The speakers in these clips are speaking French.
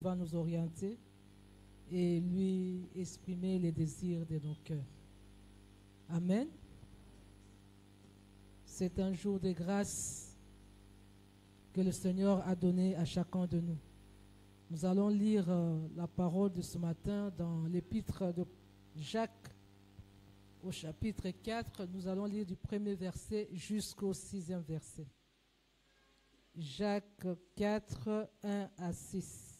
va nous orienter et lui exprimer les désirs de nos cœurs. Amen. C'est un jour de grâce que le Seigneur a donné à chacun de nous. Nous allons lire la parole de ce matin dans l'épître de Jacques au chapitre 4. Nous allons lire du premier verset jusqu'au 6e verset. Jacques 4, 1 à 6.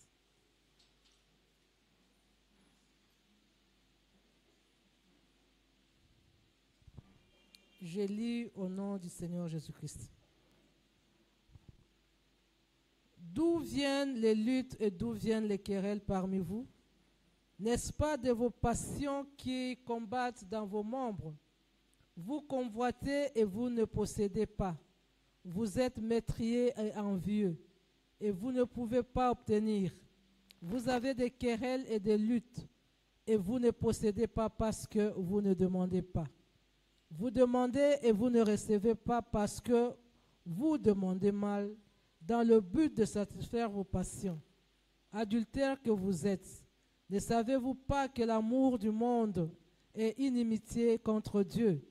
Je lis au nom du Seigneur Jésus-Christ. D'où viennent les luttes et d'où viennent les querelles parmi vous? N'est-ce pas de vos passions qui combattent dans vos membres? Vous convoitez et vous ne possédez pas. Vous êtes meurtriers et envieux et vous ne pouvez pas obtenir. Vous avez des querelles et des luttes et vous ne possédez pas parce que vous ne demandez pas. Vous demandez et vous ne recevez pas parce que vous demandez mal dans le but de satisfaire vos passions. Adultères que vous êtes, ne savez-vous pas que l'amour du monde est inimitié contre Dieu?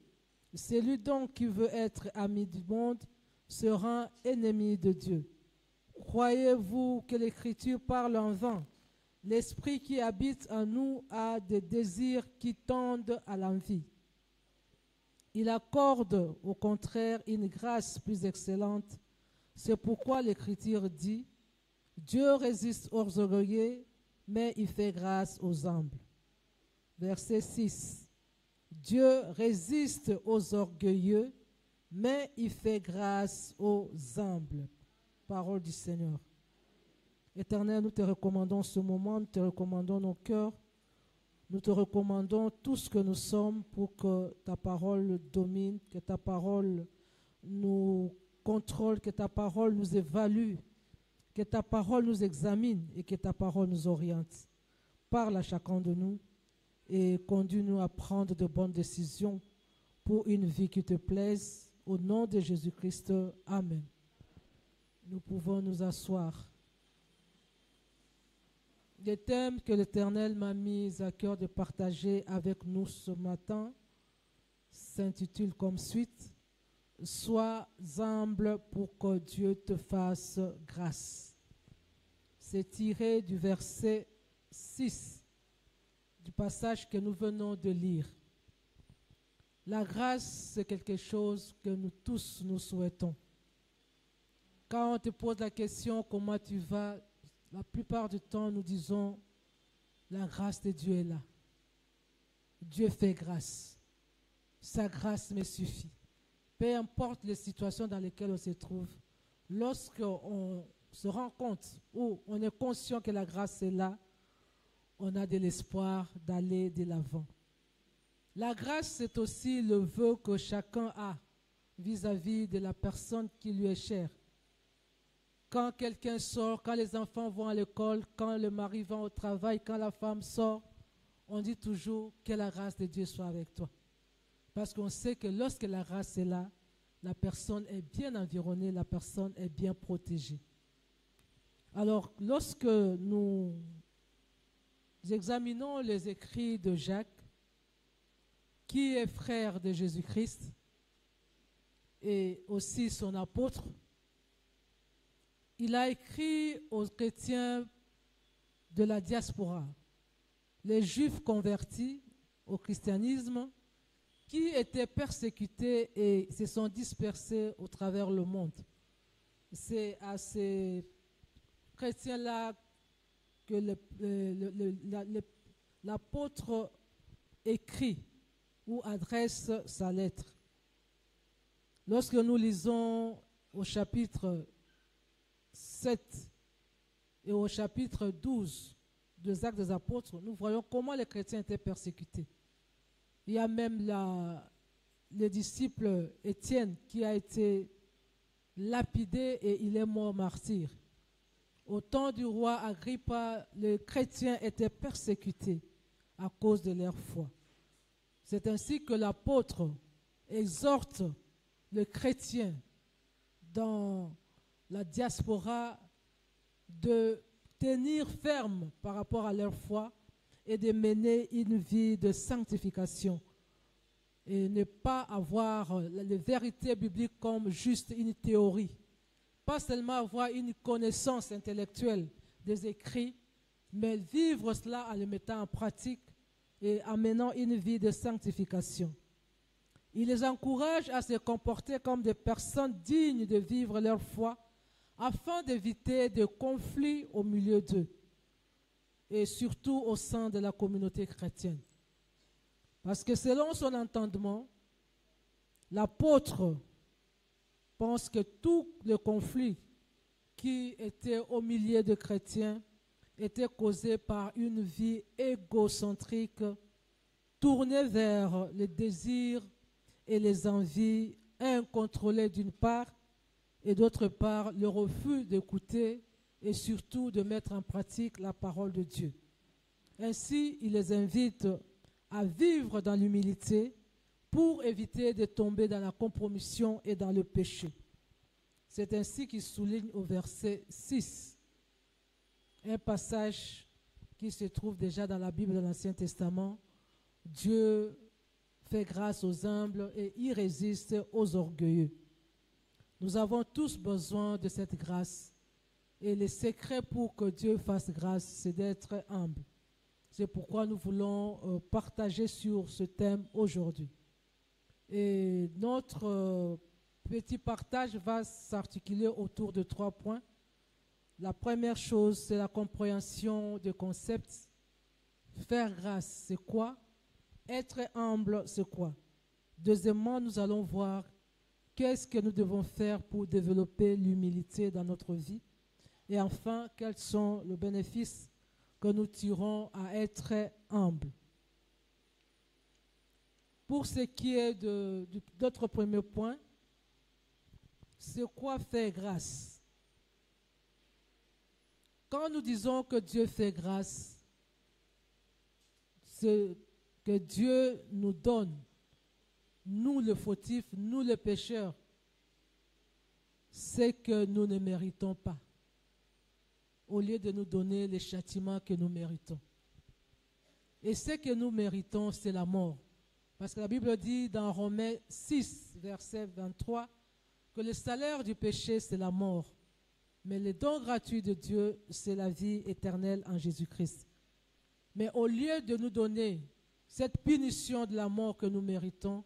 Celui donc qui veut être ami du monde se rend ennemi de Dieu. Croyez-vous que l'Écriture parle en vain? L'Esprit qui habite en nous a des désirs qui tendent à l'envie. Il accorde au contraire une grâce plus excellente. C'est pourquoi l'Écriture dit: Dieu résiste aux orgueilleux, mais il fait grâce aux humbles. Verset 6. Dieu résiste aux orgueilleux, mais il fait grâce aux humbles. Parole du Seigneur. Éternel, nous te recommandons ce moment, nous te recommandons nos cœurs, nous te recommandons tout ce que nous sommes pour que ta parole domine, que ta parole nous contrôle, que ta parole nous évalue, que ta parole nous examine et que ta parole nous oriente. Parle à chacun de nous et conduis-nous à prendre de bonnes décisions pour une vie qui te plaise. Au nom de Jésus-Christ, Amen. Nous pouvons nous asseoir. Les thèmes que l'Éternel m'a mis à cœur de partager avec nous ce matin s'intitulent comme suite: Sois humble pour que Dieu te fasse grâce. C'est tiré du verset 6 du passage que nous venons de lire. La grâce, c'est quelque chose que nous tous nous souhaitons. Quand on te pose la question comment tu vas, la plupart du temps nous disons la grâce de Dieu est là. Dieu fait grâce. Sa grâce me suffit. Peu importe les situations dans lesquelles on se trouve, lorsqu'on se rend compte ou on est conscient que la grâce est là, on a de l'espoir d'aller de l'avant. La grâce, c'est aussi le vœu que chacun a vis-à-vis de la personne qui lui est chère. Quand quelqu'un sort, quand les enfants vont à l'école, quand le mari va au travail, quand la femme sort, on dit toujours que la grâce de Dieu soit avec toi. Parce qu'on sait que lorsque la grâce est là, la personne est bien environnée, la personne est bien protégée. Alors, lorsque nous examinons les écrits de Jacques, qui est frère de Jésus-Christ et aussi son apôtre, il a écrit aux chrétiens de la diaspora, les Juifs convertis au christianisme, qui étaient persécutés et se sont dispersés au travers le monde. C'est à ces chrétiens-là que l'apôtre écrit ou adresse sa lettre. Lorsque nous lisons au chapitre 7 et au chapitre 12 des Actes des Apôtres, nous voyons comment les chrétiens étaient persécutés. Il y a même le disciple Étienne qui a été lapidé et il est mort martyr. Au temps du roi Agrippa, les chrétiens étaient persécutés à cause de leur foi. C'est ainsi que l'apôtre exhorte le chrétien dans la diaspora de tenir ferme par rapport à leur foi et de mener une vie de sanctification et ne pas avoir les vérités bibliques comme juste une théorie. Pas seulement avoir une connaissance intellectuelle des écrits, mais vivre cela en le mettant en pratique et en menant une vie de sanctification. Il les encourage à se comporter comme des personnes dignes de vivre leur foi afin d'éviter des conflits au milieu d'eux et surtout au sein de la communauté chrétienne. Parce que selon son entendement, l'apôtre pense que tout le conflit qui était au milieu de chrétiens était causé par une vie égocentrique tournée vers les désirs et les envies incontrôlées d'une part et d'autre part le refus d'écouter et surtout de mettre en pratique la parole de Dieu. Ainsi, il les invite à vivre dans l'humilité pour éviter de tomber dans la compromission et dans le péché. C'est ainsi qu'il souligne au verset 6, un passage qui se trouve déjà dans la Bible de l'Ancien Testament. Dieu fait grâce aux humbles et il résiste aux orgueilleux. Nous avons tous besoin de cette grâce. Et le secret pour que Dieu fasse grâce, c'est d'être humble. C'est pourquoi nous voulons partager sur ce thème aujourd'hui. Et notre petit partage va s'articuler autour de 3 points. La première chose, c'est la compréhension des concepts. Faire grâce, c'est quoi? Être humble, c'est quoi? Deuxièmement, nous allons voir qu'est-ce que nous devons faire pour développer l'humilité dans notre vie. Et enfin, quels sont les bénéfices que nous tirons à être humble. Pour ce qui est de notre premier point, c'est quoi faire grâce? Quand nous disons que Dieu fait grâce, c'est que Dieu nous donne, nous les fautifs, nous les pécheurs, c'est que nous ne méritons pas, au lieu de nous donner les châtiments que nous méritons. Et ce que nous méritons, c'est la mort. Parce que la Bible dit dans Romains 6, verset 23, que le salaire du péché, c'est la mort. Mais le don gratuit de Dieu, c'est la vie éternelle en Jésus-Christ. Mais au lieu de nous donner cette punition de la mort que nous méritons,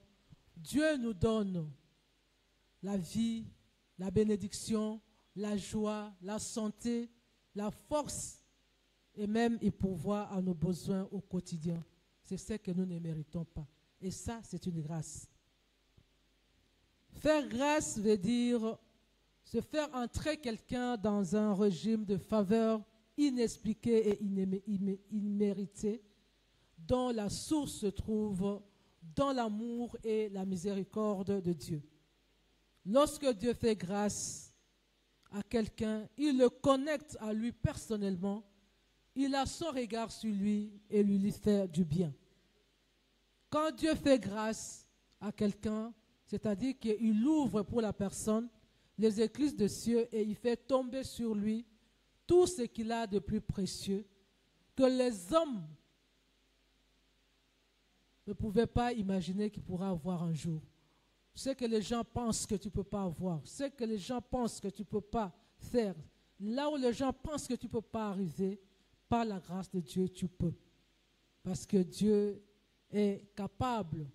Dieu nous donne la vie, la bénédiction, la joie, la santé, la force et même il pourvoit à nos besoins au quotidien. C'est ce que nous ne méritons pas. Et ça, c'est une grâce. Faire grâce veut dire se faire entrer quelqu'un dans un régime de faveur inexpliqué et imméritée, dont la source se trouve dans l'amour et la miséricorde de Dieu. Lorsque Dieu fait grâce à quelqu'un, il le connecte à lui personnellement, il a son regard sur lui et lui fait du bien. Quand Dieu fait grâce à quelqu'un, c'est-à-dire qu'il ouvre pour la personne les écluses de cieux et il fait tomber sur lui tout ce qu'il a de plus précieux que les hommes ne pouvaient pas imaginer qu'il pourra avoir un jour. Ce que les gens pensent que tu ne peux pas avoir, ce que les gens pensent que tu ne peux pas faire, là où les gens pensent que tu ne peux pas arriver, par la grâce de Dieu, tu peux. Parce que Dieu est capable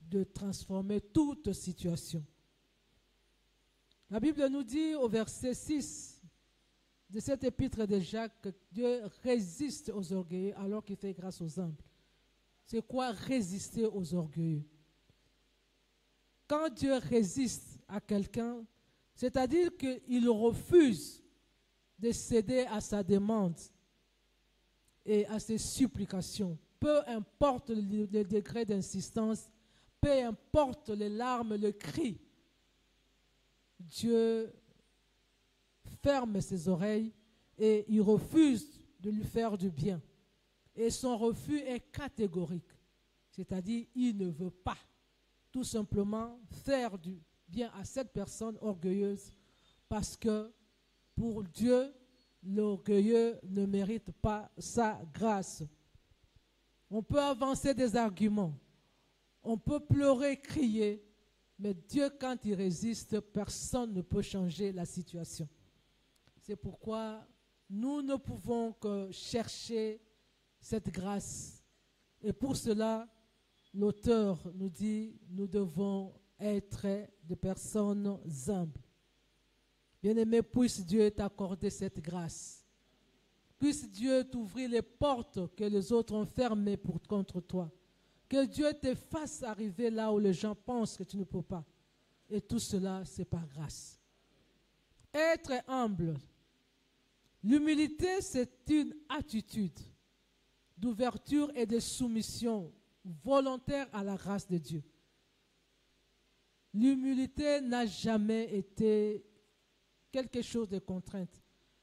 de transformer toute situation. La Bible nous dit au verset 6 de cette épître de Jacques que Dieu résiste aux orgueilleux alors qu'il fait grâce aux humbles. C'est quoi résister aux orgueilleux? Quand Dieu résiste à quelqu'un, c'est-à-dire qu'il refuse de céder à sa demande et à ses supplications, peu importe le degré d'insistance, peu importe les larmes, le cri, Dieu ferme ses oreilles et il refuse de lui faire du bien. Et son refus est catégorique, c'est-à-dire il ne veut pas tout simplement faire du bien à cette personne orgueilleuse parce que pour Dieu, l'orgueilleux ne mérite pas sa grâce. On peut avancer des arguments, on peut pleurer, crier, mais Dieu, quand il résiste, personne ne peut changer la situation. C'est pourquoi nous ne pouvons que chercher cette grâce. Et pour cela, l'auteur nous dit, nous devons être des personnes humbles. Bien-aimé, puisse Dieu t'accorder cette grâce. Puisse Dieu t'ouvrir les portes que les autres ont fermées contre toi. Que Dieu te fasse arriver là où les gens pensent que tu ne peux pas. Et tout cela, c'est par grâce. Être humble. L'humilité, c'est une attitude d'ouverture et de soumission volontaire à la grâce de Dieu. L'humilité n'a jamais été quelque chose de contrainte.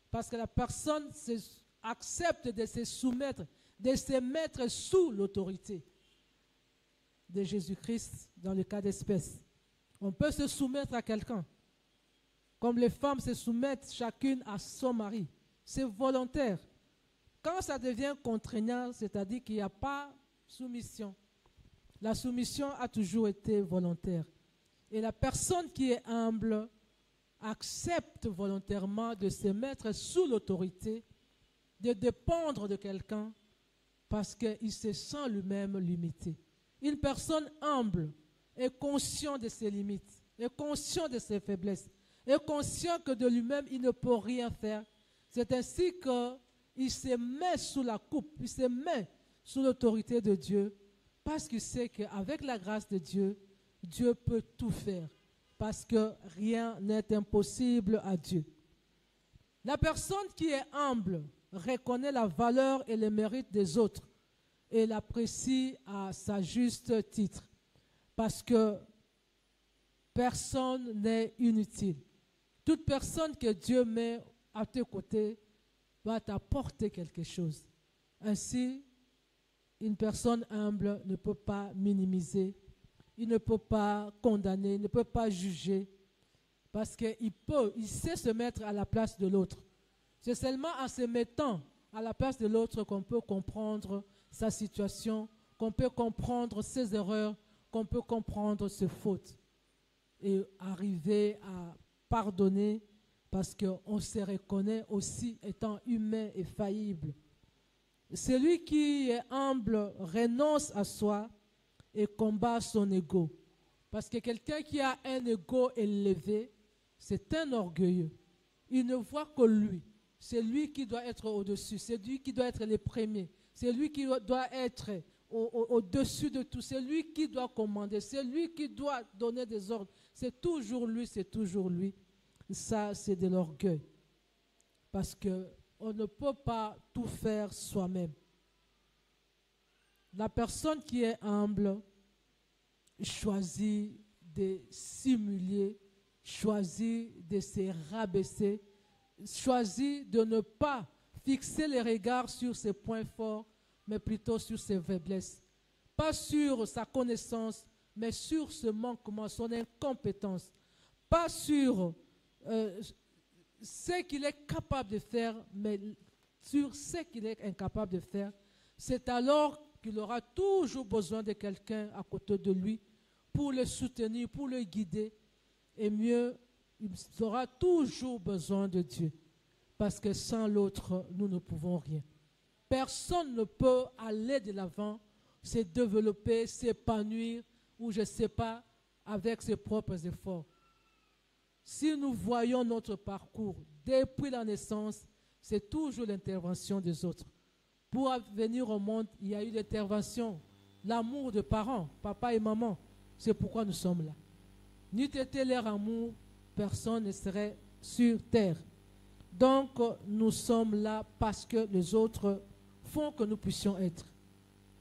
Parce que la personne accepte de se soumettre, de se mettre sous l'autorité de Jésus-Christ dans le cas d'espèce. On peut se soumettre à quelqu'un. Comme les femmes se soumettent chacune à son mari. C'est volontaire. Quand ça devient contraignant, c'est-à-dire qu'il n'y a pas soumission. La soumission a toujours été volontaire. Et la personne qui est humble accepte volontairement de se mettre sous l'autorité, de dépendre de quelqu'un parce qu'il se sent lui-même limité. Une personne humble est conscient de ses limites, est conscient de ses faiblesses, est conscient que de lui-même il ne peut rien faire. C'est ainsi qu'il se met sous la coupe, il se met sous l'autorité de Dieu parce qu'il sait qu'avec la grâce de Dieu, Dieu peut tout faire. Parce que rien n'est impossible à Dieu. La personne qui est humble reconnaît la valeur et le mérite des autres et l'apprécie à sa juste titre. Parce que personne n'est inutile. Toute personne que Dieu met à tes côtés va t'apporter quelque chose. Ainsi, une personne humble ne peut pas minimiser. Il ne peut pas condamner, il ne peut pas juger, parce qu'il sait se mettre à la place de l'autre. C'est seulement en se mettant à la place de l'autre qu'on peut comprendre sa situation, qu'on peut comprendre ses erreurs, qu'on peut comprendre ses fautes et arriver à pardonner parce qu'on se reconnaît aussi étant humain et faillible. Celui qui est humble renonce à soi et combat son ego. Parce que quelqu'un qui a un ego élevé, c'est un orgueilleux. Il ne voit que lui. C'est lui qui doit être au-dessus. C'est lui qui doit être le premier. C'est lui qui doit être au-dessus de tout. C'est lui qui doit commander. C'est lui qui doit donner des ordres. C'est toujours lui, c'est toujours lui. Ça, c'est de l'orgueil. Parce qu'on ne peut pas tout faire soi-même. La personne qui est humble choisit de s'humilier, choisit de se rabaisser, choisit de ne pas fixer les regards sur ses points forts, mais plutôt sur ses faiblesses. Pas sur sa connaissance, mais sur ce manquement, son incompétence. Pas sur ce qu'il est capable de faire, mais sur ce qu'il est incapable de faire. C'est alors qu'il aura toujours besoin de quelqu'un à côté de lui pour le soutenir, pour le guider. Et mieux, il aura toujours besoin de Dieu. Parce que sans l'autre, nous ne pouvons rien. Personne ne peut aller de l'avant, se développer, s'épanouir, ou je ne sais pas, avec ses propres efforts. Si nous voyons notre parcours depuis la naissance, c'est toujours l'intervention des autres. Pour venir au monde, il y a eu l'intervention, l'amour de parents, papa et maman. C'est pourquoi nous sommes là. N'eût été leur amour, personne ne serait sur terre. Donc, nous sommes là parce que les autres font que nous puissions être.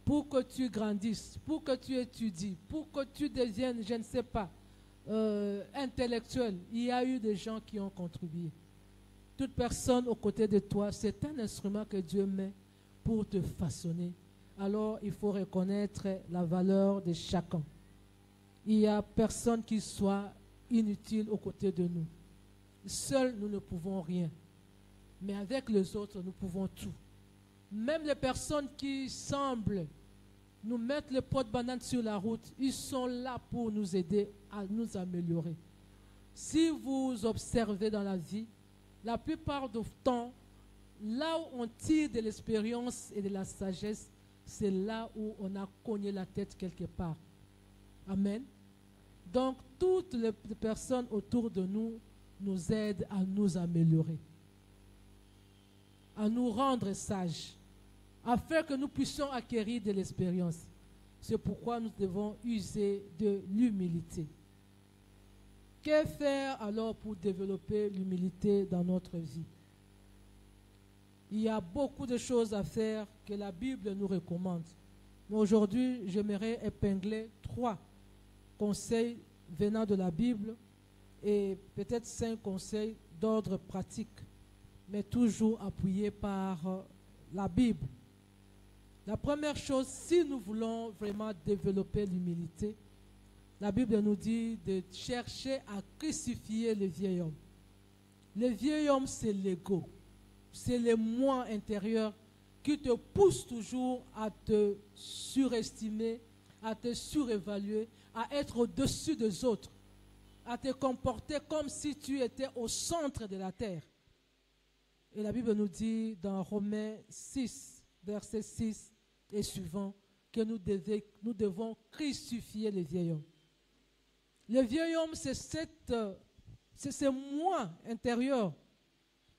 Pour que tu grandisses, pour que tu étudies, pour que tu deviennes, je ne sais pas, intellectuel, il y a eu des gens qui ont contribué. Toute personne aux côtés de toi, c'est un instrument que Dieu met pour te façonner. Alors, il faut reconnaître la valeur de chacun. Il n'y a personne qui soit inutile aux côtés de nous. Seuls, nous ne pouvons rien. Mais avec les autres, nous pouvons tout. Même les personnes qui semblent nous mettre le pot de banane sur la route, ils sont là pour nous aider à nous améliorer. Si vous observez dans la vie, la plupart du temps, là où on tire de l'expérience et de la sagesse, c'est là où on a cogné la tête quelque part. Amen. Donc, toutes les personnes autour de nous nous aident à nous améliorer, à nous rendre sages, afin que nous puissions acquérir de l'expérience. C'est pourquoi nous devons user de l'humilité. Que faire alors pour développer l'humilité dans notre vie? Il y a beaucoup de choses à faire que la Bible nous recommande. Mais aujourd'hui, j'aimerais épingler 3 conseils venant de la Bible et peut-être 5 conseils d'ordre pratique, mais toujours appuyés par la Bible. La première chose, si nous voulons vraiment développer l'humilité, la Bible nous dit de chercher à crucifier le vieil homme. Le vieil homme, c'est l'ego. C'est le moi intérieur qui te pousse toujours à te surestimer, à te surévaluer, à être au-dessus des autres, à te comporter comme si tu étais au centre de la terre. Et la Bible nous dit dans Romains 6, verset 6 et suivant, que nous devons crucifier le vieil homme. Le vieil homme, c'est ce moi intérieur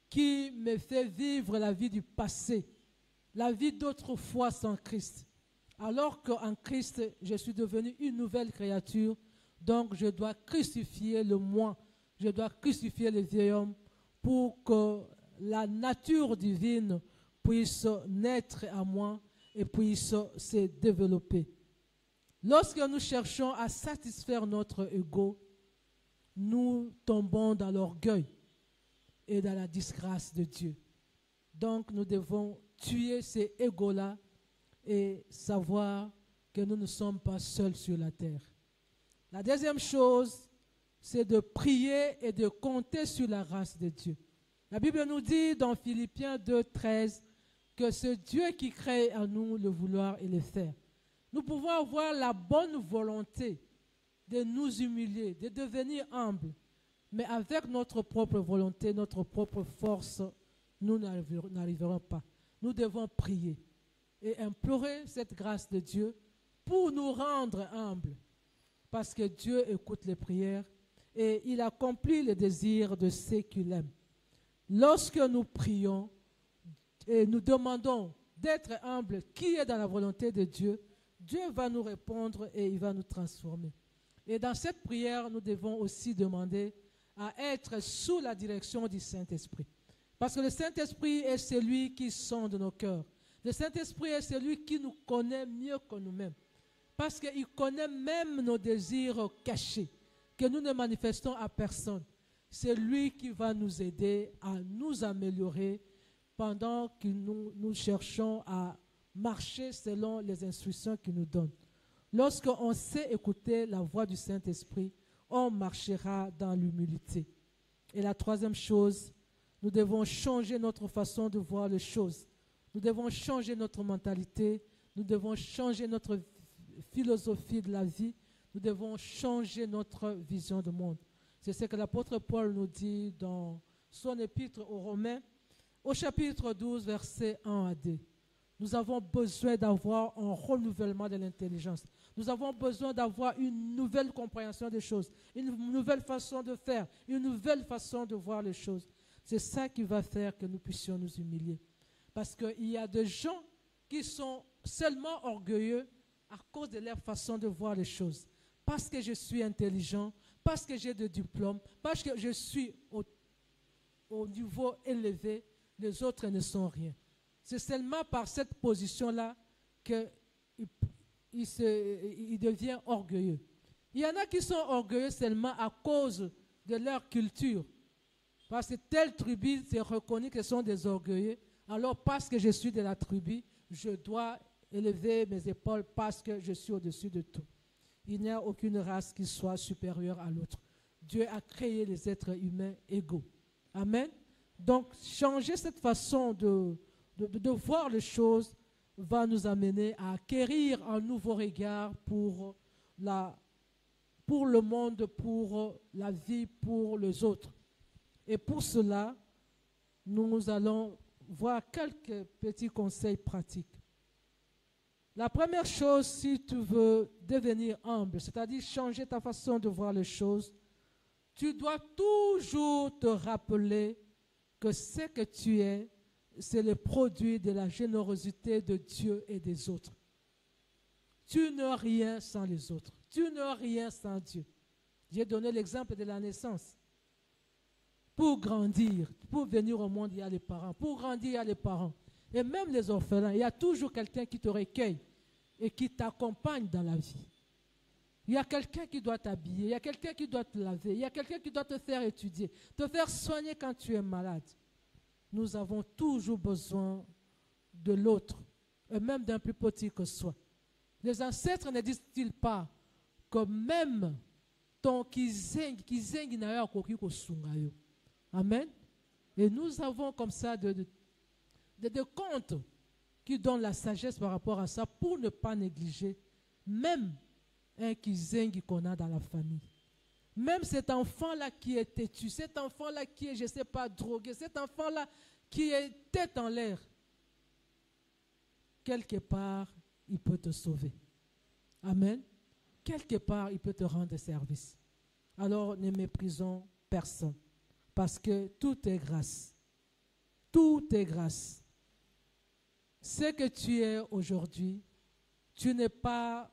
qui me fait vivre la vie du passé, la vie d'autrefois sans Christ. Alors qu'en Christ, je suis devenu une nouvelle créature, donc je dois crucifier le moi, je dois crucifier le vieil homme pour que la nature divine puisse naître à moi et puisse se développer. Lorsque nous cherchons à satisfaire notre ego, nous tombons dans l'orgueil et dans la disgrâce de Dieu. Donc nous devons tuer ces égos-là et savoir que nous ne sommes pas seuls sur la terre. La deuxième chose, c'est de prier et de compter sur la grâce de Dieu. La Bible nous dit dans Philippiens 2, 13 que c'est Dieu qui crée en nous le vouloir et le faire. Nous pouvons avoir la bonne volonté de nous humilier, de devenir humbles, mais avec notre propre volonté, notre propre force, nous n'arriverons pas. Nous devons prier et implorer cette grâce de Dieu pour nous rendre humbles, parce que Dieu écoute les prières et il accomplit les désirs de ceux qu'il aime. Lorsque nous prions et nous demandons d'être humbles, qui est dans la volonté de Dieu, Dieu va nous répondre et il va nous transformer. Et dans cette prière, nous devons aussi demander à être sous la direction du Saint-Esprit. Parce que le Saint-Esprit est celui qui sonde nos cœurs. Le Saint-Esprit est celui qui nous connaît mieux que nous-mêmes. Parce qu'il connaît même nos désirs cachés, que nous ne manifestons à personne. C'est lui qui va nous aider à nous améliorer pendant que nous cherchons à marcher selon les instructions qu'il nous donne. Lorsqu'on sait écouter la voix du Saint-Esprit, on marchera dans l'humilité. Et la troisième chose, nous devons changer notre façon de voir les choses. Nous devons changer notre mentalité. Nous devons changer notre philosophie de la vie. Nous devons changer notre vision du monde. C'est ce que l'apôtre Paul nous dit dans son épître aux Romains, au chapitre 12, versets 1 à 2. Nous avons besoin d'avoir un renouvellement de l'intelligence. Nous avons besoin d'avoir une nouvelle compréhension des choses, une nouvelle façon de faire, une nouvelle façon de voir les choses. C'est ça qui va faire que nous puissions nous humilier. Parce qu'il y a des gens qui sont seulement orgueilleux à cause de leur façon de voir les choses. Parce que je suis intelligent, parce que j'ai des diplômes, parce que je suis au niveau élevé, les autres ne sont rien. C'est seulement par cette position-là qu'il devient orgueilleux. Il y en a qui sont orgueilleux seulement à cause de leur culture. Parce que telle tribu s'est reconnue que ce sont des orgueilleux. Alors parce que je suis de la tribu, je dois élever mes épaules parce que je suis au-dessus de tout. Il n'y a aucune race qui soit supérieure à l'autre. Dieu a créé les êtres humains égaux. Amen. Donc, changer cette façon de voir les choses va nous amener à acquérir un nouveau regard pour le monde, pour la vie, pour les autres. Et pour cela, nous allons voir quelques petits conseils pratiques. La première chose, si tu veux devenir humble, c'est-à-dire changer ta façon de voir les choses, tu dois toujours te rappeler que ce que tu es, c'est le produit de la générosité de Dieu et des autres. Tu n'es rien sans les autres. Tu n'es rien sans Dieu. J'ai donné l'exemple de la naissance. Pour grandir, pour venir au monde, il y a les parents. Pour grandir, il y a les parents. Et même les orphelins, il y a toujours quelqu'un qui te recueille et qui t'accompagne dans la vie. Il y a quelqu'un qui doit t'habiller, il y a quelqu'un qui doit te laver, il y a quelqu'un qui doit te faire étudier, te faire soigner quand tu es malade. Nous avons toujours besoin de l'autre, et même d'un plus petit que soi. Les ancêtres ne disent-ils pas que même ton kizengi na yo akoki kosunga yo. Amen. Et nous avons comme ça des contes qui donnent la sagesse par rapport à ça pour ne pas négliger même un kizengi qu'on a dans la famille. Même cet enfant-là qui est têtu, cet enfant-là qui est, je ne sais pas, drogué, cet enfant-là qui est tête en l'air, quelque part, il peut te sauver. Amen. Quelque part, il peut te rendre service. Alors, ne méprisons personne. Parce que tout est grâce. Tout est grâce. Ce que tu es aujourd'hui, tu n'es pas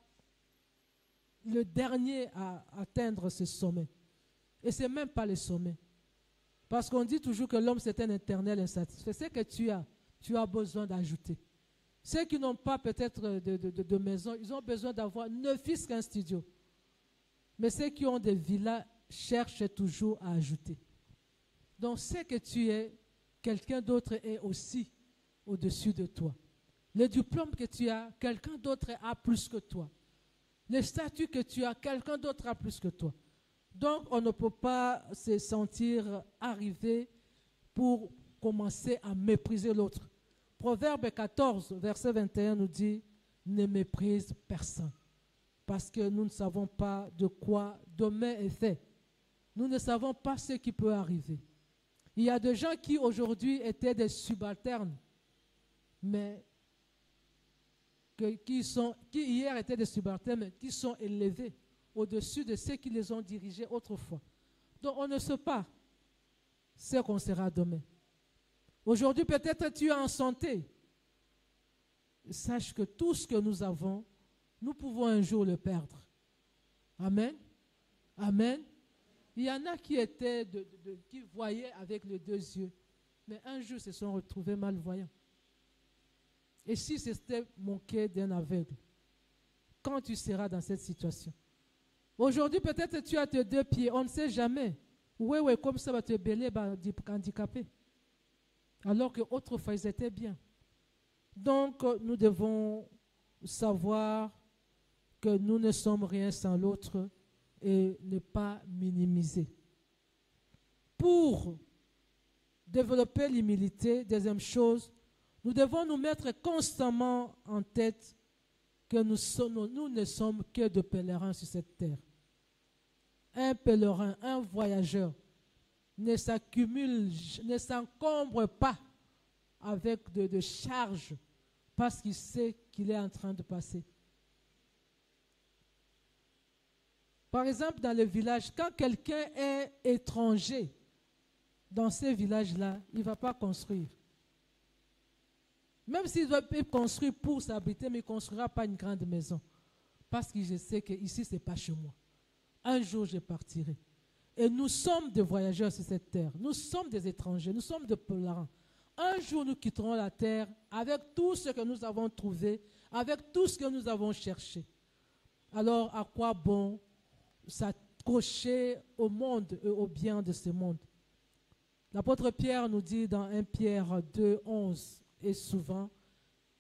le dernier à atteindre ce sommet. Et ce n'est même pas le sommet. Parce qu'on dit toujours que l'homme c'est un éternel insatisfait. Ce que tu as besoin d'ajouter. Ceux qui n'ont pas peut-être de maison, ils ont besoin d'avoir ne fût-ce qu'un studio. Mais ceux qui ont des villas cherchent toujours à ajouter. Donc ce que tu es, quelqu'un d'autre est aussi au-dessus de toi. Le diplôme que tu as, quelqu'un d'autre a plus que toi. Le statut que tu as, quelqu'un d'autre a plus que toi. Donc, on ne peut pas se sentir arrivé pour commencer à mépriser l'autre. Proverbe 14, verset 21 nous dit, ne méprise personne. Parce que nous ne savons pas de quoi demain est fait. Nous ne savons pas ce qui peut arriver. Il y a des gens qui aujourd'hui étaient des subalternes, mais qui hier étaient des subalternes, mais qui sont élevés au-dessus de ceux qui les ont dirigés autrefois. Donc on ne sait pas ce qu'on sera demain. Aujourd'hui, peut-être tu es en santé. Sache que tout ce que nous avons, nous pouvons un jour le perdre. Amen. Amen. Il y en a qui étaient, qui voyaient avec les deux yeux, mais un jour se sont retrouvés malvoyants. Et si c'était manqué d'un aveugle, quand tu seras dans cette situation? Aujourd'hui, peut-être tu as tes deux pieds, on ne sait jamais. Oui, comme ça va te belé, handicapé. Alors qu'autrefois, ils étaient bien. Donc, nous devons savoir que nous ne sommes rien sans l'autre et ne pas minimiser. Pour développer l'humilité, deuxième chose, nous devons nous mettre constamment en tête que nous ne sommes que de pèlerins sur cette terre. Un pèlerin, un voyageur ne s'encombre pas avec de charges parce qu'il sait qu'il est en train de passer. Par exemple, dans le village, quand quelqu'un est étranger dans ces villages-là, il ne va pas construire. Même s'il doit construire pour s'habiter, mais il ne construira pas une grande maison. Parce que je sais qu'ici, ce n'est pas chez moi. Un jour, je partirai. Et nous sommes des voyageurs sur cette terre. Nous sommes des étrangers. Nous sommes des pèlerins. Un jour, nous quitterons la terre avec tout ce que nous avons trouvé, avec tout ce que nous avons cherché. Alors, à quoi bon s'accrocher au monde et au bien de ce monde? L'apôtre Pierre nous dit dans 1 Pierre 2, 11, et souvent,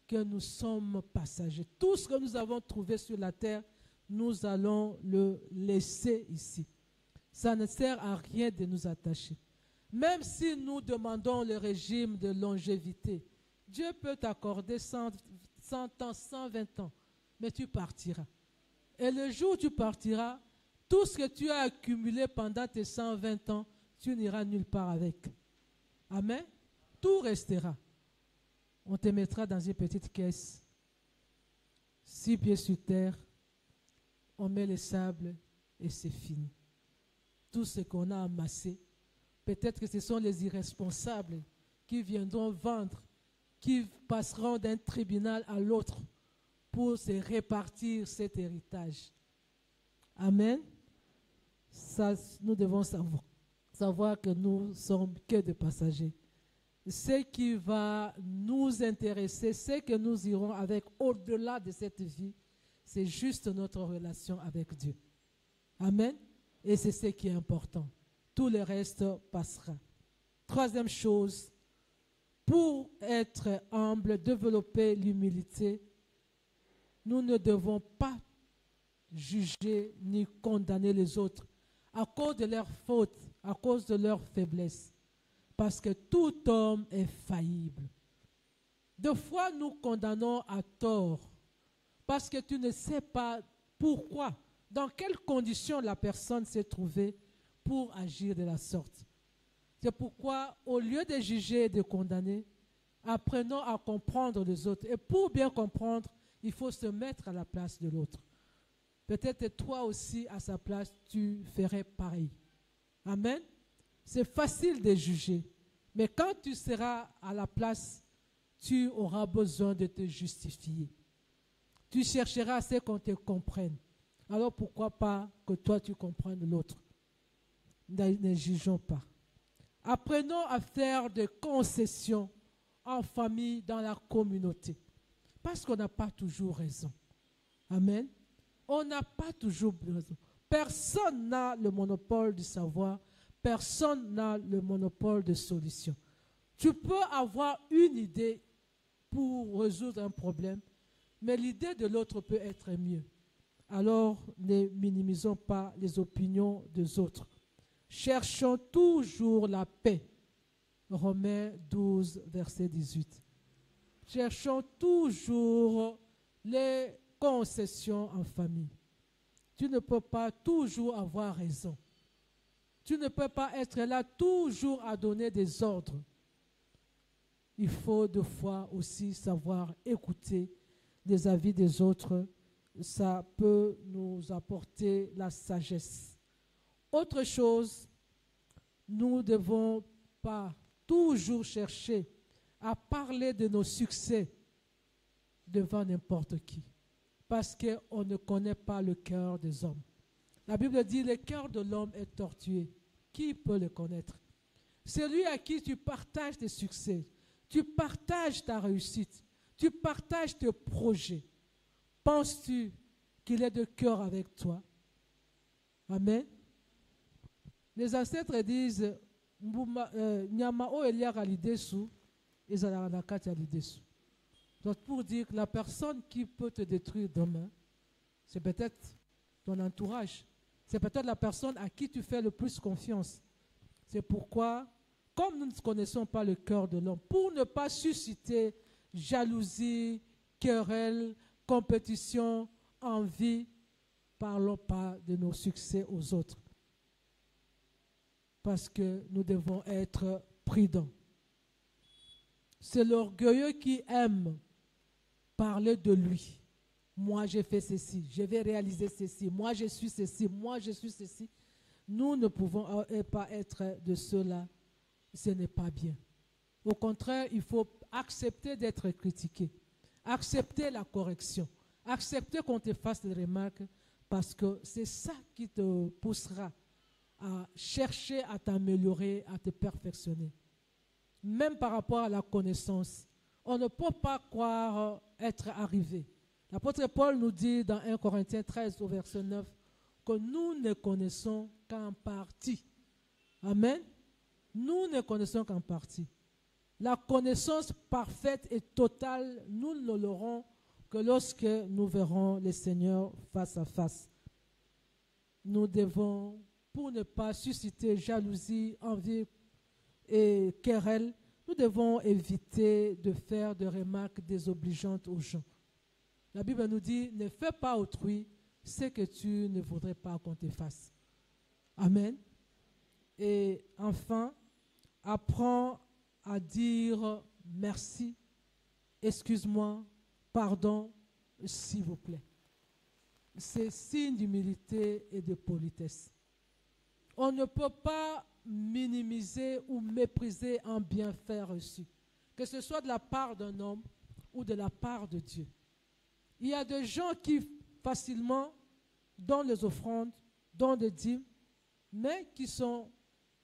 que nous sommes passagers. Tout ce que nous avons trouvé sur la terre, nous allons le laisser ici. Ça ne sert à rien de nous attacher. Même si nous demandons le régime de longévité, Dieu peut t'accorder 100 ans, 120 ans, mais tu partiras. Et le jour où tu partiras, tout ce que tu as accumulé pendant tes 120 ans, tu n'iras nulle part avec. Amen. Tout restera. On te mettra dans une petite caisse, 6 pieds sur terre, on met le sable et c'est fini. Tout ce qu'on a amassé, peut-être que ce sont les irresponsables qui viendront vendre, qui passeront d'un tribunal à l'autre pour se répartir cet héritage. Amen. Ça, nous devons savoir que nous sommes que des passagers. Ce qui va nous intéresser, ce que nous irons avec au-delà de cette vie, c'est juste notre relation avec Dieu. Amen. Et c'est ce qui est important. Tout le reste passera. Troisième chose, pour être humble, développer l'humilité, nous ne devons pas juger ni condamner les autres à cause de leurs fautes, à cause de leurs faiblesses. Parce que tout homme est faillible. Des fois, nous condamnons à tort parce que tu ne sais pas pourquoi, dans quelles conditions la personne s'est trouvée pour agir de la sorte. C'est pourquoi, au lieu de juger et de condamner, apprenons à comprendre les autres. Et pour bien comprendre, il faut se mettre à la place de l'autre. Peut-être toi aussi, à sa place, tu ferais pareil. Amen. C'est facile de juger. Mais quand tu seras à la place, tu auras besoin de te justifier. Tu chercheras à ce qu'on te comprenne. Alors pourquoi pas que toi tu comprennes l'autre? Ne jugeons pas. Apprenons à faire des concessions en famille, dans la communauté. Parce qu'on n'a pas toujours raison. Amen. On n'a pas toujours raison. Personne n'a le monopole du savoir. Personne n'a le monopole de solution. Tu peux avoir une idée pour résoudre un problème, mais l'idée de l'autre peut être mieux. Alors, ne minimisons pas les opinions des autres. Cherchons toujours la paix. Romains 12, verset 18. Cherchons toujours les concessions en famille. Tu ne peux pas toujours avoir raison. Tu ne peux pas être là toujours à donner des ordres. Il faut des fois aussi savoir écouter les avis des autres. Ça peut nous apporter la sagesse. Autre chose, nous ne devons pas toujours chercher à parler de nos succès devant n'importe qui. Parce qu'on ne connaît pas le cœur des hommes. La Bible dit, le cœur de l'homme est tortueux. Qui peut le connaître? Celui à qui tu partages tes succès, tu partages ta réussite, tu partages tes projets. Penses-tu qu'il est de cœur avec toi? Amen. Les ancêtres disent, Nyamao Eliara lidesu, Ezalaranakati lidesu. Donc pour dire que la personne qui peut te détruire demain, c'est peut-être ton entourage. C'est peut-être la personne à qui tu fais le plus confiance. C'est pourquoi, comme nous ne connaissons pas le cœur de l'homme, pour ne pas susciter jalousie, querelle, compétition, envie, parlons pas de nos succès aux autres. Parce que nous devons être prudents. C'est l'orgueilleux qui aime parler de lui. Moi, j'ai fait ceci, je vais réaliser ceci, moi, je suis ceci, moi, je suis ceci. Nous ne pouvons pas être de ceux-là. Ce n'est pas bien. Au contraire, il faut accepter d'être critiqué, accepter la correction, accepter qu'on te fasse des remarques, parce que c'est ça qui te poussera à chercher à t'améliorer, à te perfectionner. Même par rapport à la connaissance, on ne peut pas croire être arrivé. L'apôtre Paul nous dit dans 1 Corinthiens 13 au verset 9 que nous ne connaissons qu'en partie. Amen. Nous ne connaissons qu'en partie. La connaissance parfaite et totale, nous ne l'aurons que lorsque nous verrons le Seigneur face à face. Nous devons, pour ne pas susciter jalousie, envie, et querelles, nous devons éviter de faire des remarques désobligeantes aux gens. La Bible nous dit, ne fais pas autrui ce que tu ne voudrais pas qu'on te fasse. Amen. Et enfin, apprends à dire merci, excuse-moi, pardon, s'il vous plaît. C'est signe d'humilité et de politesse. On ne peut pas minimiser ou mépriser un bienfait reçu, que ce soit de la part d'un homme ou de la part de Dieu. Il y a des gens qui facilement donnent les offrandes, donnent des dîmes, mais qui ne sont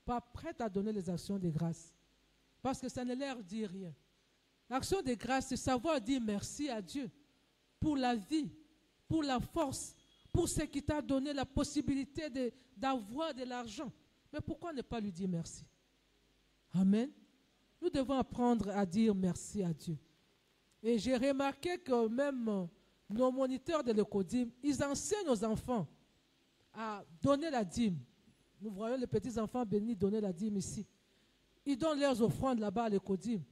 pas prêts à donner les actions de grâce, parce que ça ne leur dit rien. L'action de grâce, c'est savoir dire merci à Dieu pour la vie, pour la force, pour ce qui t'a donné la possibilité d'avoir de l'argent. Mais pourquoi ne pas lui dire merci? Amen. Nous devons apprendre à dire merci à Dieu. Et j'ai remarqué que même nos moniteurs de l'écodime, ils enseignent aux enfants à donner la dîme. Nous voyons les petits enfants bénis donner la dîme ici. Ils donnent leurs offrandes là-bas à l'écodime.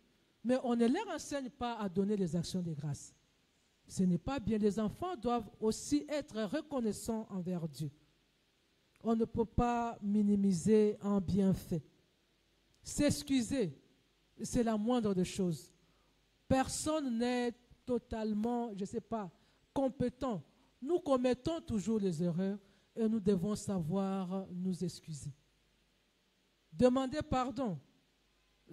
Mais on ne leur enseigne pas à donner les actions de grâce. Ce n'est pas bien. Les enfants doivent aussi être reconnaissants envers Dieu. On ne peut pas minimiser un bienfait. S'excuser, c'est la moindre des choses. Personne n'est totalement, je ne sais pas, compétent. Nous commettons toujours les erreurs et nous devons savoir nous excuser. Demander pardon,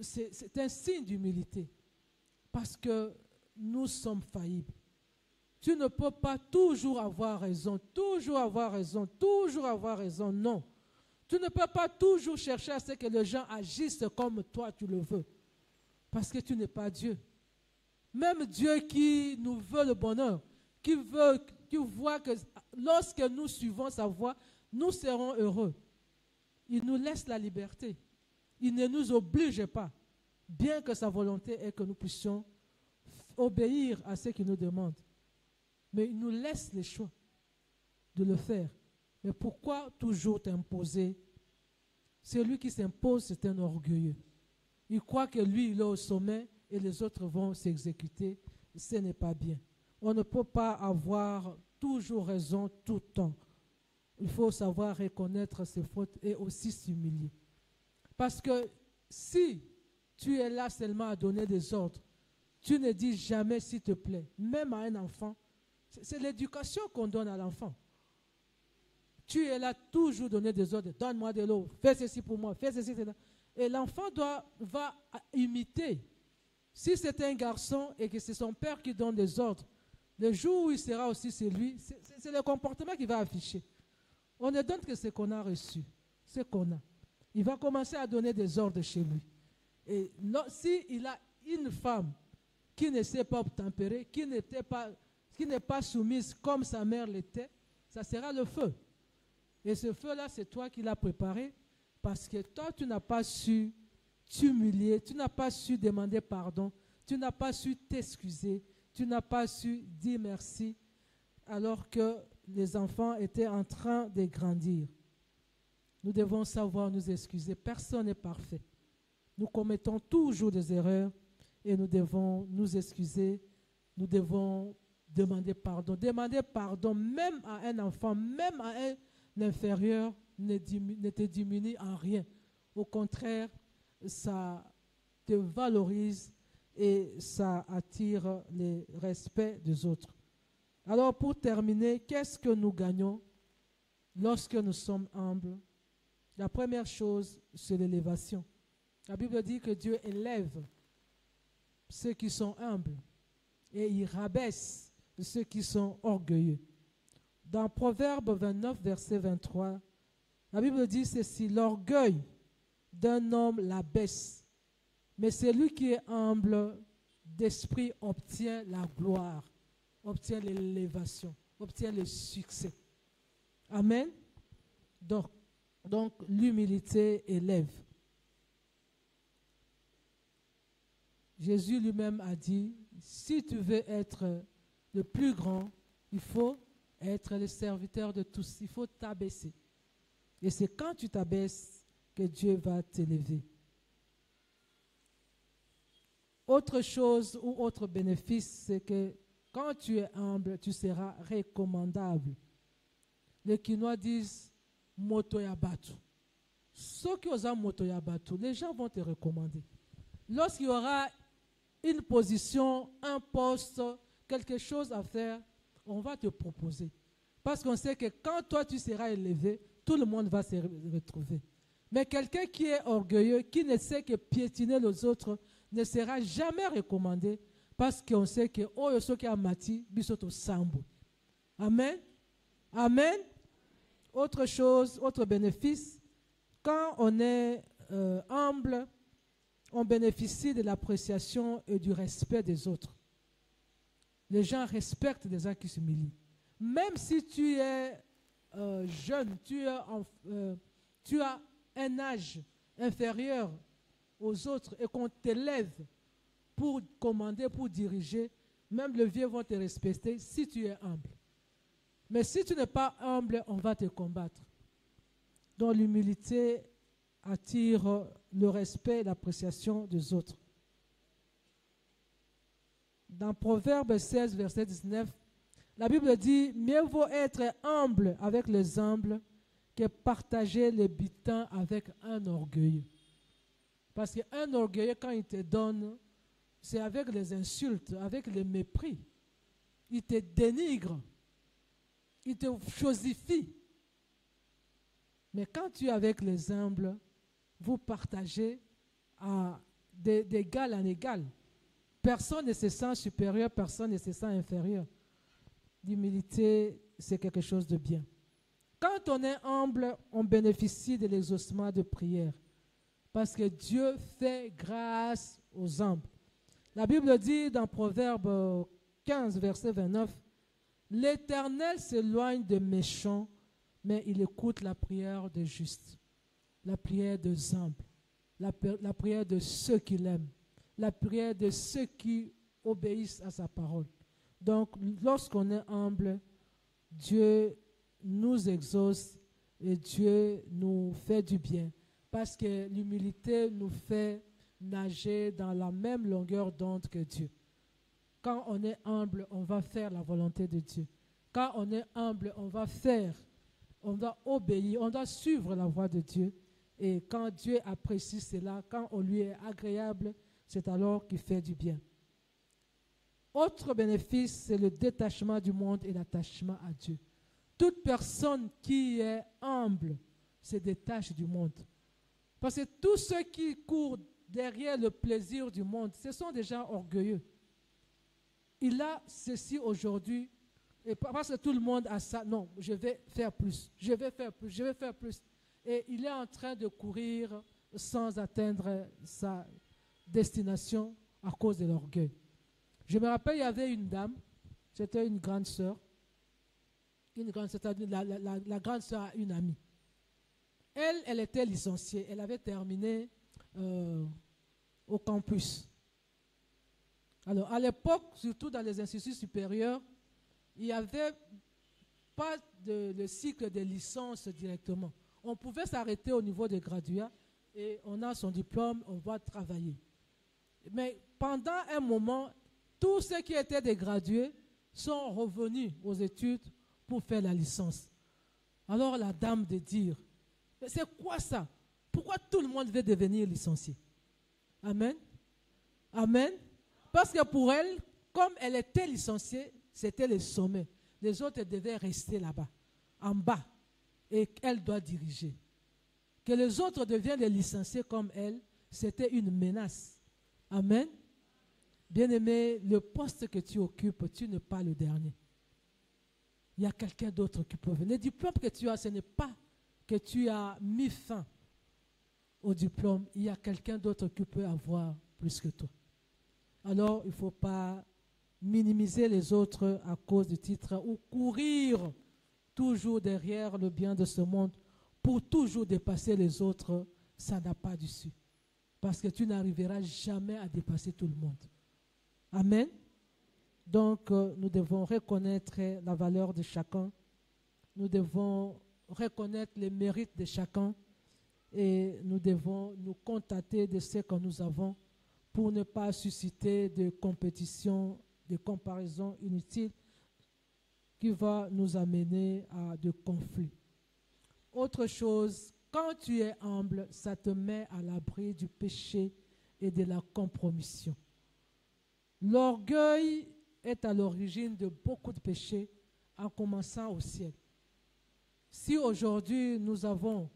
c'est un signe d'humilité parce que nous sommes faillibles. Tu ne peux pas toujours avoir raison, toujours avoir raison, toujours avoir raison. Non. Tu ne peux pas toujours chercher à ce que les gens agissent comme toi tu le veux. Parce que tu n'es pas Dieu. Même Dieu qui nous veut le bonheur, qui voit que lorsque nous suivons sa voie, nous serons heureux. Il nous laisse la liberté. Il ne nous oblige pas, bien que sa volonté est que nous puissions obéir à ce qu'il nous demande. Mais il nous laisse le choix de le faire. Mais pourquoi toujours t'imposer? Celui qui s'impose, c'est un orgueilleux. Il croit que lui, il est au sommet et les autres vont s'exécuter. Ce n'est pas bien. On ne peut pas avoir toujours raison tout le temps. Il faut savoir reconnaître ses fautes et aussi s'humilier. Parce que si tu es là seulement à donner des ordres, tu ne dis jamais s'il te plaît, même à un enfant. C'est l'éducation qu'on donne à l'enfant. Tu es là toujours donner des ordres. Donne-moi de l'eau, fais ceci pour moi, fais ceci, cela. Et l'enfant va imiter. Si c'est un garçon et que c'est son père qui donne des ordres, le jour où il sera aussi c'est lui, c'est le comportement qu'il va afficher. On ne donne que ce qu'on a reçu, ce qu'on a. Il va commencer à donner des ordres chez lui. Et s'il a une femme qui ne sait pas tempérer, qui n'est pas soumise comme sa mère l'était, ça sera le feu. Et ce feu-là, c'est toi qui l'as préparé parce que toi, tu n'as pas su t'humilier, tu n'as pas su demander pardon, tu n'as pas su t'excuser, tu n'as pas su dire merci alors que les enfants étaient en train de grandir. Nous devons savoir nous excuser. Personne n'est parfait. Nous commettons toujours des erreurs et nous devons nous excuser. Nous devons demander pardon. Demander pardon même à un enfant, même à un inférieur, ne te diminue en rien. Au contraire, ça te valorise et ça attire le respect des autres. Alors pour terminer, qu'est-ce que nous gagnons lorsque nous sommes humbles? La première chose, c'est l'élévation. La Bible dit que Dieu élève ceux qui sont humbles et il rabaisse ceux qui sont orgueilleux. Dans Proverbe 29, verset 23, la Bible dit ceci: l'orgueil d'un homme l'abaisse, mais celui qui est humble d'esprit obtient la gloire, obtient l'élévation, obtient le succès. Amen. Donc l'humilité élève. Jésus lui-même a dit, si tu veux être le plus grand, il faut être le serviteur de tous. Il faut t'abaisser. Et c'est quand tu t'abaisses que Dieu va t'élever. Autre chose ou autre bénéfice, c'est que quand tu es humble, tu seras recommandable. Les Quinois disent moto ya batu. Ceux qui osent moto ya batu, les gens vont te recommander. Lorsqu'il y aura une position, un poste, quelque chose à faire, on va te proposer. Parce qu'on sait que quand toi tu seras élevé, tout le monde va se retrouver. Mais quelqu'un qui est orgueilleux, qui ne sait que piétiner les autres, ne sera jamais recommandé parce qu'on sait que oh ceux qui a mati bisoto sambo. Amen. Amen. Autre chose, autre bénéfice, quand on est humble, on bénéficie de l'appréciation et du respect des autres. Les gens respectent les gens qui s'humilient. Même si tu es jeune, tu as un âge inférieur aux autres et qu'on t'élève pour commander, pour diriger, même les vieux vont te respecter si tu es humble. Mais si tu n'es pas humble, on va te combattre. Donc l'humilité attire le respect et l'appréciation des autres. Dans Proverbe 16, verset 19, la Bible dit « Mieux vaut être humble avec les humbles que partager les butins avec un orgueilleux. » Parce qu'un orgueilleux, quand il te donne, c'est avec les insultes, avec les mépris. Il te dénigre. Il te chosifie. Mais quand tu es avec les humbles, vous partagez d'égal en égal. Personne ne se sent supérieur, personne ne se sent inférieur. L'humilité, c'est quelque chose de bien. Quand on est humble, on bénéficie de l'exaucement de prière. Parce que Dieu fait grâce aux humbles. La Bible dit dans Proverbe 15, verset 29, « L'Éternel s'éloigne des méchants, mais il écoute la prière des justes. » La prière des humbles, la prière de ceux qui l'aiment, la prière de ceux qui obéissent à sa parole. Donc, lorsqu'on est humble, Dieu nous exauce et Dieu nous fait du bien. Parce que l'humilité nous fait nager dans la même longueur d'onde que Dieu. Quand on est humble, on va faire la volonté de Dieu. Quand on est humble, on va obéir, on doit suivre la voie de Dieu. Et quand Dieu apprécie cela, quand on lui est agréable, c'est alors qu'il fait du bien. Autre bénéfice, c'est le détachement du monde et l'attachement à Dieu. Toute personne qui est humble se détache du monde. Parce que tous ceux qui courent derrière le plaisir du monde, ce sont des gens orgueilleux. Il a ceci aujourd'hui, et parce que tout le monde a ça, non, je vais faire plus, je vais faire plus, je vais faire plus. Et il est en train de courir sans atteindre sa destination à cause de l'orgueil. Je me rappelle, il y avait une dame, c'était une grande sœur, la grande sœur a une amie. Elle était licenciée, elle avait terminé au campus. Alors, à l'époque, surtout dans les instituts supérieurs, il n'y avait pas de cycle de licence directement. On pouvait s'arrêter au niveau des graduats et on a son diplôme, on va travailler. Mais pendant un moment, tous ceux qui étaient des gradués sont revenus aux études pour faire la licence. Alors la dame de dire, mais c'est quoi ça? Pourquoi tout le monde veut devenir licencié? Amen. Amen. Parce que pour elle, comme elle était licenciée, c'était le sommet. Les autres devaient rester là-bas, en bas. Et elle doit diriger. Que les autres deviennent les licenciés comme elle, c'était une menace. Amen. Bien-aimé, le poste que tu occupes, tu n'es pas le dernier. Il y a quelqu'un d'autre qui peut venir. Le diplôme que tu as, ce n'est pas que tu as mis fin au diplôme. Il y a quelqu'un d'autre qui peut avoir plus que toi. Alors, il ne faut pas minimiser les autres à cause du titre ou courir toujours derrière le bien de ce monde pour toujours dépasser les autres. Ça n'a pas d'issue. Parce que tu n'arriveras jamais à dépasser tout le monde. Amen. Donc, nous devons reconnaître la valeur de chacun. Nous devons reconnaître les mérites de chacun. Et nous devons nous contenter de ce que nous avons pour ne pas susciter de compétition, de comparaison inutile qui va nous amener à de conflits. Autre chose, quand tu es humble, ça te met à l'abri du péché et de la compromission. L'orgueil est à l'origine de beaucoup de péchés, en commençant au ciel. Si aujourd'hui nous avons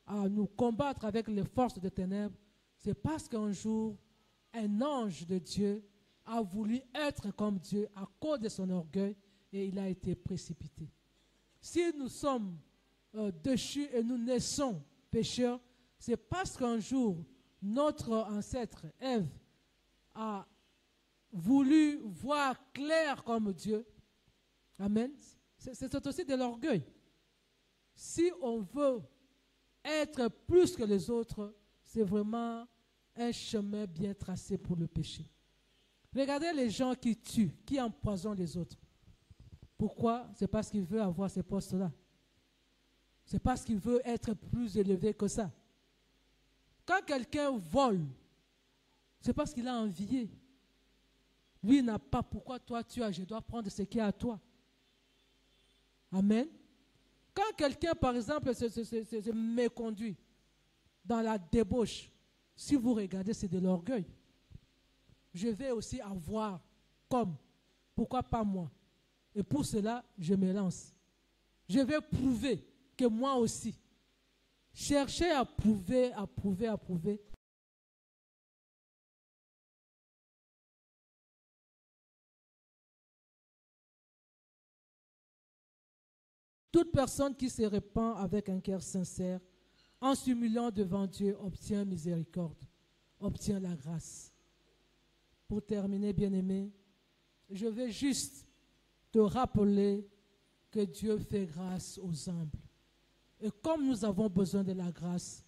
à nous combattre avec les forces des ténèbres, c'est parce qu'un jour, un ange de Dieu a voulu être comme Dieu à cause de son orgueil et il a été précipité. Si nous sommes déchus et nous naissons pécheurs, c'est parce qu'un jour, notre ancêtre Ève a voulu voir clair comme Dieu. Amen. C'est aussi de l'orgueil. Si on veut être plus que les autres, c'est vraiment un chemin bien tracé pour le péché. Regardez les gens qui tuent, qui empoisonnent les autres. Pourquoi? C'est parce qu'il veut avoir ces postes-là. C'est parce qu'il veut être plus élevé que ça. Quand quelqu'un vole, c'est parce qu'il a envié. Lui n'a pas, pourquoi toi tu as, je dois prendre ce qui est à toi. Amen. Quand quelqu'un, par exemple, se méconduit dans la débauche, si vous regardez, c'est de l'orgueil. Je vais aussi avoir comme, pourquoi pas moi? Et pour cela, je me lance. Je vais prouver que moi aussi. Chercher à prouver, à prouver, à prouver. Toute personne qui se répand avec un cœur sincère, en s'humiliant devant Dieu, obtient miséricorde, obtient la grâce. Pour terminer, bien-aimé, je vais juste te rappeler que Dieu fait grâce aux humbles. Et comme nous avons besoin de la grâce,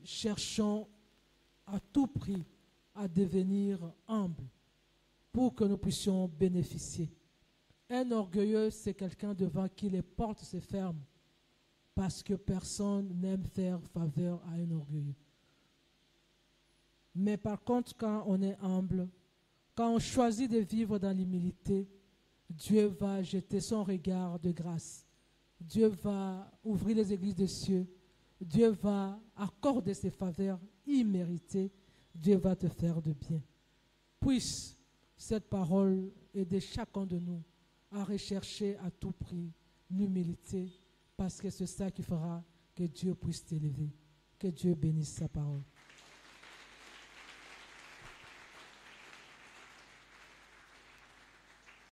cherchons à tout prix à devenir humbles pour que nous puissions bénéficier. Un orgueilleux, c'est quelqu'un devant qui les portes se ferment parce que personne n'aime faire faveur à un orgueilleux. Mais par contre, quand on est humble, quand on choisit de vivre dans l'humilité, Dieu va jeter son regard de grâce. Dieu va ouvrir les églises des cieux. Dieu va accorder ses faveurs imméritées. Dieu va te faire de bien. Puisse cette parole aider chacun de nous à rechercher à tout prix l'humilité, parce que c'est ça qui fera que Dieu puisse t'élever. Que Dieu bénisse sa parole.